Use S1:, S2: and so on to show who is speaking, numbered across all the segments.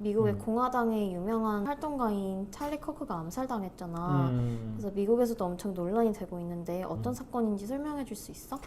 S1: 미국의 공화당의 유명한 활동가인 찰리 커크가 암살당했잖아. 그래서 미국에서도 엄청 논란이 되고 있는데 어떤 사건인지 설명해 줄 수 있어?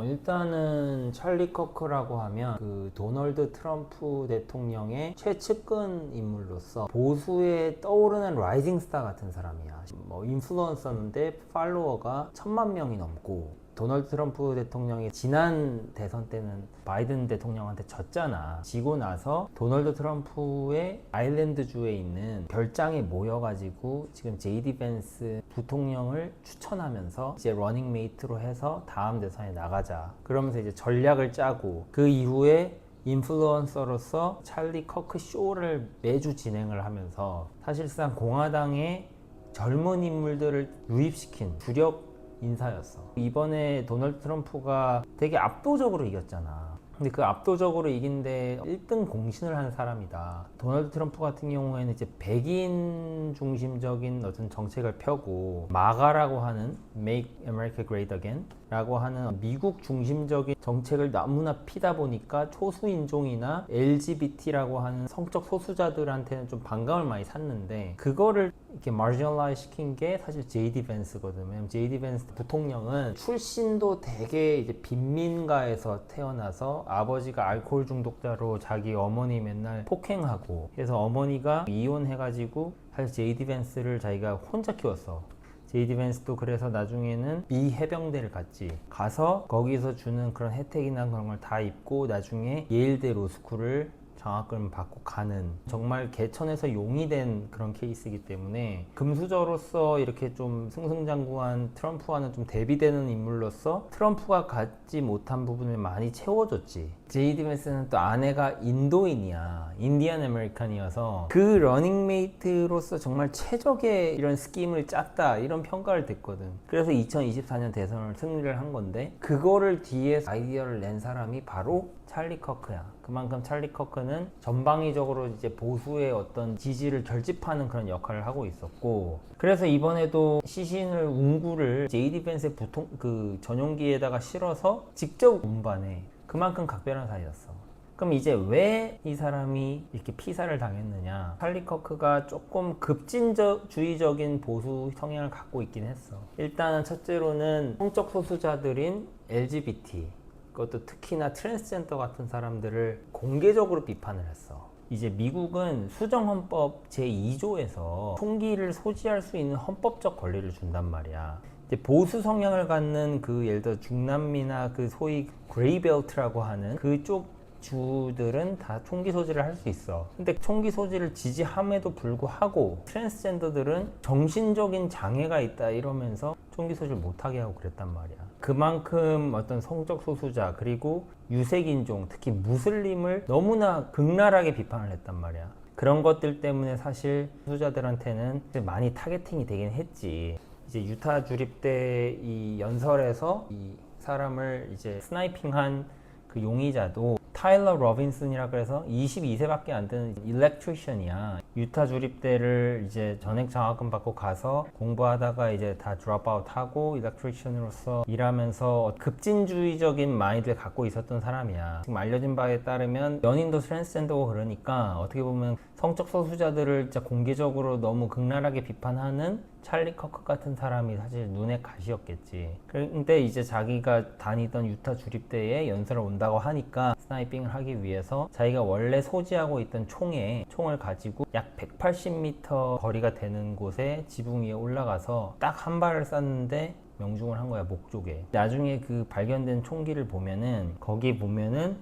S2: 일단은 찰리 커크라고 하면 그 도널드 트럼프 대통령의 최측근 인물로서 보수에 떠오르는 라이징 스타 같은 사람이야. 뭐 인플루언서인데 팔로워가 1,000만 명이 넘고, 도널드 트럼프 대통령이 지난 대선 때는 바이든 대통령한테 졌잖아. 지고 나서 도널드 트럼프의 아일랜드주에 있는 별장에 모여가지고 지금 제이디 벤스 부통령을 추천하면서 이제 러닝메이트로 해서 다음 대선에 나가자. 그러면서 이제 전략을 짜고, 그 이후에 인플루언서로서 찰리 커크 쇼를 매주 진행을 하면서 사실상 공화당의 젊은 인물들을 유입시킨 주력 인사였어. 이번에 도널드 트럼프가 되게 압도적으로 이겼잖아. 근데 그 압도적으로 이긴데 1등 공신을 한 사람이다. 도널드 트럼프 같은 경우에는 이제 백인 중심적인 어떤 정책을 펴고, 마가라고 하는 Make America Great Again 라고 하는 미국 중심적인 정책을 너무나 피다 보니까 초수인종이나 LGBT라고 하는 성적 소수자들한테는 좀 반감을 많이 샀는데, 그거를 이렇게 marginalize 시킨 게 사실 제이디 벤스거든. 왜냐면 제이디 벤스 부통령은 출신도 되게 이제 빈민가에서 태어나서 아버지가 알코올 중독자로 자기 어머니 맨날 폭행하고 해서 어머니가 이혼해가지고 사실 제이디 벤스를 자기가 혼자 키웠어. 제이디 벤스도 그래서 나중에는 미 해병대를 갔지. 가서 거기서 주는 그런 혜택이나 그런 걸 다 입고 나중에 예일대 로스쿨을 장학금 받고 가는, 정말 개천에서 용이 된 그런 케이스이기 때문에 금수저로서 이렇게 좀 승승장구한 트럼프와는 좀 대비되는 인물로서 트럼프가 갖지 못한 부분을 많이 채워줬지. 제이디 벤스는 또 아내가 인도인이야. 인디안 아메리칸이어서 그 러닝메이트로서 정말 최적의 이런 스킴을 짰다, 이런 평가를 듣거든. 그래서 2024년 대선을 승리를 한 건데, 그거를 뒤에 아이디어를 낸 사람이 바로 찰리 커크야. 그만큼 찰리 커크는 전방위적으로 이제 보수의 어떤 지지를 결집하는 그런 역할을 하고 있었고, 그래서 이번에도 시신을 운구를 제이디 벤스의 그 전용기에다가 실어서 직접 운반해. 그만큼 각별한 사이였어. 그럼 이제 왜 이 사람이 이렇게 피살을 당했느냐? 찰리 커크가 조금 급진주의적인 보수 성향을 갖고 있긴 했어. 일단은 첫째로는 성적 소수자들인 LGBT, 그것도 특히나 트랜스젠더 같은 사람들을 공개적으로 비판을 했어. 이제 미국은 수정헌법 제2조에서 총기를 소지할 수 있는 헌법적 권리를 준단 말이야. 이제 보수 성향을 갖는 그 예를 들어 중남미나 그 소위 그레이벨트라고 하는 그쪽 주들은 다 총기 소지를 할 수 있어. 근데 총기 소지를 지지함에도 불구하고 트랜스젠더들은 정신적인 장애가 있다 이러면서 총기 소지를 못하게 하고 그랬단 말이야. 그만큼 어떤 성적 소수자 그리고 유색인종, 특히 무슬림을 너무나 극렬하게 비판을 했단 말이야. 그런 것들 때문에 사실 소수자들한테는 많이 타겟팅이 되긴 했지. 이제 유타 주립대 이 연설에서 이 사람을 이제 스나이핑한 그 용의자도 타일러 로빈슨이라 그래서 22세밖에 안 되는 일렉트리션이야. 유타 주립대를 이제 전액 장학금 받고 가서 공부하다가 이제 다 드롭아웃 하고 일렉트리션으로서 일하면서 급진주의적인 마인드를 갖고 있었던 사람이야. 지금 알려진 바에 따르면 연인도 트랜스젠더고 그러니까 어떻게 보면 성적 소수자들을 진짜 공개적으로 너무 극렬하게 비판하는 찰리 커크 같은 사람이 사실 눈에 가시였겠지. 근데 이제 자기가 다니던 유타 주립대에 연설을 온다고 하니까 스나이핑을 하기 위해서 자기가 원래 소지하고 있던 총을 가지고 약 180m 거리가 되는 곳에 지붕 위에 올라가서 딱 한 발을 쐈는데 명중을 한 거야, 목 쪽에. 나중에 그 발견된 총기를 보면은 거기 보면은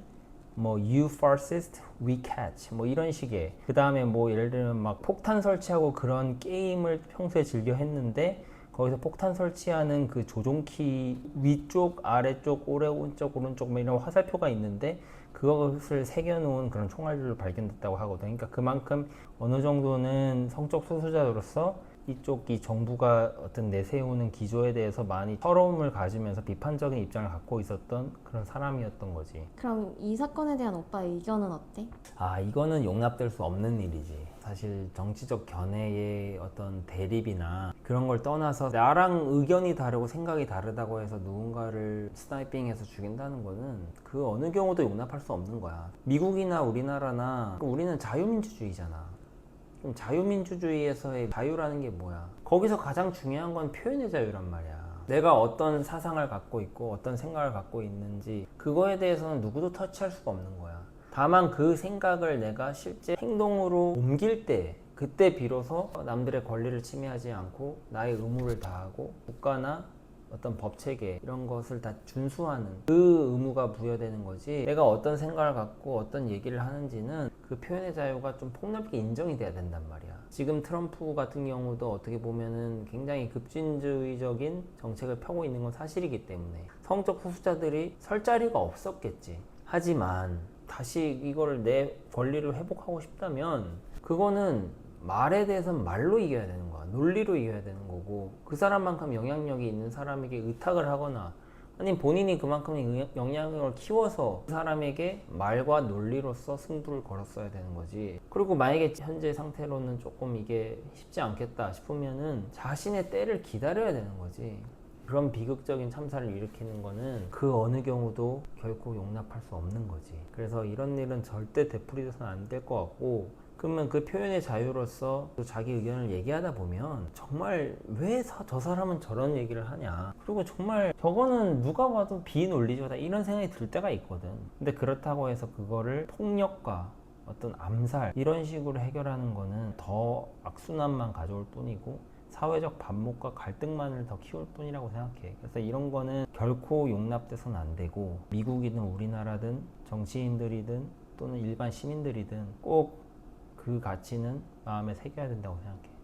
S2: 뭐 You fascist, we catch 뭐 이런 식의, 그 다음에 뭐 예를 들면 막 폭탄 설치하고 그런 게임을 평소에 즐겨 했는데 거기서 폭탄 설치하는 그 조종키 위쪽, 아래쪽, 오른쪽 뭐 이런 화살표가 있는데 그것을 새겨놓은 그런 총알들로 발견됐다고 하거든. 그러니까 그만큼 어느 정도는 성적 소수자로서 이쪽이 정부가 어떤 내세우는 기조에 대해서 많이 서러움을 가지면서 비판적인 입장을 갖고 있었던 그런 사람이었던 거지.
S1: 그럼 이 사건에 대한 오빠의 의견은 어때?
S2: 이거는 용납될 수 없는 일이지. 사실 정치적 견해의 어떤 대립이나 그런 걸 떠나서 나랑 의견이 다르고 생각이 다르다고 해서 누군가를 스나이핑해서 죽인다는 거는 그 어느 경우도 용납할 수 없는 거야. 미국이나 우리나라나 우리는 자유민주주의잖아. 그럼 자유민주주의에서의 자유라는 게 뭐야? 거기서 가장 중요한 건 표현의 자유란 말이야. 내가 어떤 사상을 갖고 있고 어떤 생각을 갖고 있는지 그거에 대해서는 누구도 터치할 수가 없는 거야. 다만 그 생각을 내가 실제 행동으로 옮길 때 그때 비로소 남들의 권리를 침해하지 않고 나의 의무를 다하고 국가나 어떤 법체계 이런 것을 다 준수하는 그 의무가 부여되는 거지. 내가 어떤 생각을 갖고 어떤 얘기를 하는지는 그 표현의 자유가 좀 폭넓게 인정이 돼야 된단 말이야. 지금 트럼프 같은 경우도 어떻게 보면은 굉장히 급진주의적인 정책을 펴고 있는 건 사실이기 때문에 성적 소수자들이 설 자리가 없었겠지. 하지만 다시 이거를 내 권리를 회복하고 싶다면 그거는 말에 대해서는 말로 이겨야 되는 거야. 논리로 이겨야 되는 거고 그 사람만큼 영향력이 있는 사람에게 의탁을 하거나 아니면 본인이 그만큼 영향력을 키워서 그 사람에게 말과 논리로서 승부를 걸었어야 되는 거지. 그리고 만약에 현재 상태로는 조금 이게 쉽지 않겠다 싶으면은 자신의 때를 기다려야 되는 거지. 그런 비극적인 참사를 일으키는 거는 그 어느 경우도 결코 용납할 수 없는 거지. 그래서 이런 일은 절대 되풀이돼서는 안 될 것 같고, 그러면 그 표현의 자유로서 또 자기 의견을 얘기하다 보면 정말 왜 저 사람은 저런 얘기를 하냐, 그리고 정말 저거는 누가 봐도 비논리적이다 이런 생각이 들 때가 있거든. 근데 그렇다고 해서 그거를 폭력과 어떤 암살 이런 식으로 해결하는 거는 더 악순환만 가져올 뿐이고 사회적 반목과 갈등만을 더 키울 뿐이라고 생각해. 그래서 이런 거는 결코 용납돼서는 안 되고, 미국이든 우리나라든 정치인들이든 또는 일반 시민들이든 꼭 그 가치는 마음에 새겨야 된다고 생각해.